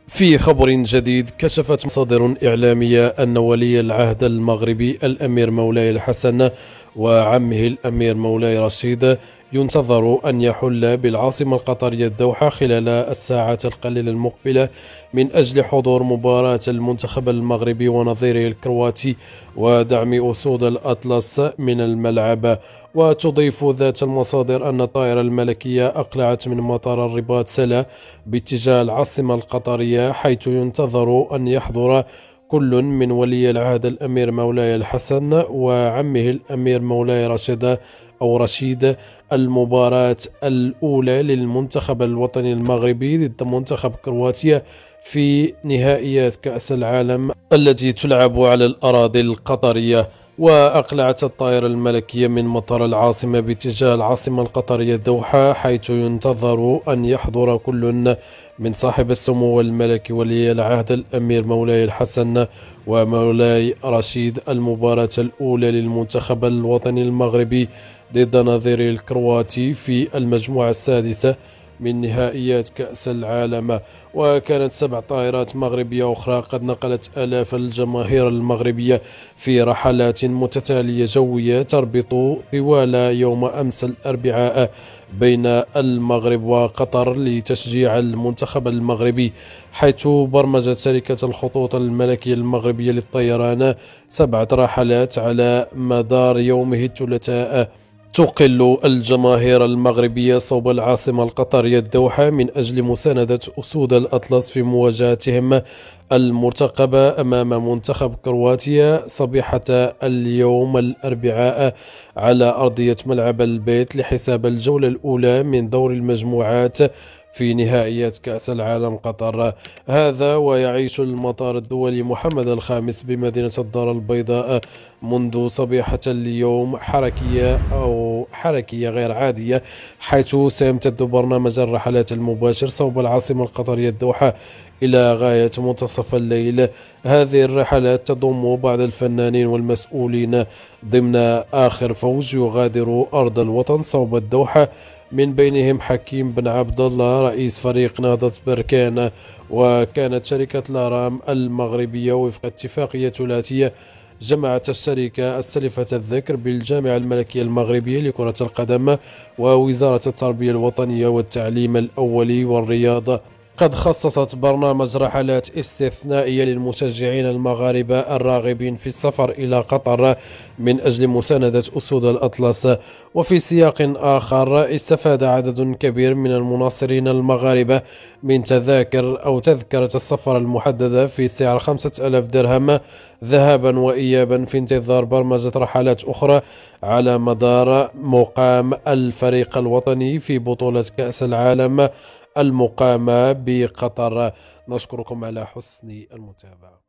في خبر جديد، كشفت مصادر إعلامية أن ولي العهد المغربي الأمير مولاي الحسن وعمه الأمير مولاي رشيد ينتظر أن يحل بالعاصمة القطرية الدوحة خلال الساعات القليلة المقبلة من أجل حضور مباراة المنتخب المغربي ونظيره الكرواتي ودعم أسود الأطلس من الملعب. وتضيف ذات المصادر أن الطائرة الملكية أقلعت من مطار الرباط سلا باتجاه العاصمة القطرية، حيث ينتظر أن يحضر كل من ولي العهد الأمير مولاي الحسن وعمه الأمير مولاي رشيد المباراة الأولى للمنتخب الوطني المغربي ضد منتخب كرواتيا في نهائيات كأس العالم التي تلعب على الأراضي القطرية. وأقلعت الطائرة الملكية من مطار العاصمة باتجاه العاصمة القطرية الدوحة، حيث ينتظر أن يحضر كل من صاحب السمو الملكي ولي العهد الأمير مولاي الحسن ومولاي رشيد المباراة الأولى للمنتخب الوطني المغربي ضد نظيره الكرواتي في المجموعة السادسة من نهائيات كأس العالم. وكانت 7 طائرات مغربية أخرى قد نقلت آلاف الجماهير المغربية في رحلات متتالية جوية تربط طوال يوم أمس الأربعاء بين المغرب وقطر لتشجيع المنتخب المغربي، حيث برمجت شركة الخطوط الملكية المغربية للطيران 7 رحلات على مدار يومه الثلاثاء تقل الجماهير المغربية صوب العاصمة القطرية الدوحة من أجل مساندة أسود الأطلس في مواجهتهم المرتقبة أمام منتخب كرواتيا صبيحة اليوم الأربعاء على أرضية ملعب البيت لحساب الجولة الأولى من دور المجموعات في نهائيات كأس العالم قطر. هذا ويعيش المطار الدولي محمد الخامس بمدينة الدار البيضاء منذ صبيحة اليوم حركية غير عادية، حيث سيمتد برنامج الرحلات المباشر صوب العاصمة القطرية الدوحة إلى غاية منتصف الليل. هذه الرحلات تضم بعض الفنانين والمسؤولين ضمن آخر فوج يغادر أرض الوطن صوب الدوحة، من بينهم حكيم بن عبد الله رئيس فريق نهضة بركان. وكانت شركة الأرام المغربية وفق اتفاقية ثلاثية جمعت الشركة السلفة الذكر بالجامعة الملكية المغربية لكرة القدم ووزارة التربية الوطنية والتعليم الأولي والرياضة قد خصصت برنامج رحلات استثنائية للمشجعين المغاربة الراغبين في السفر إلى قطر من أجل مساندة أسود الأطلس. وفي سياق آخر، استفاد عدد كبير من المناصرين المغاربة من تذاكر أو تذكرة السفر المحددة في سعر 5000 درهم ذهابا وإيابا في انتظار برمجة رحلات أخرى على مدار مقام الفريق الوطني في بطولة كأس العالم المقامة بقطر. نشكركم على حسن المتابعة.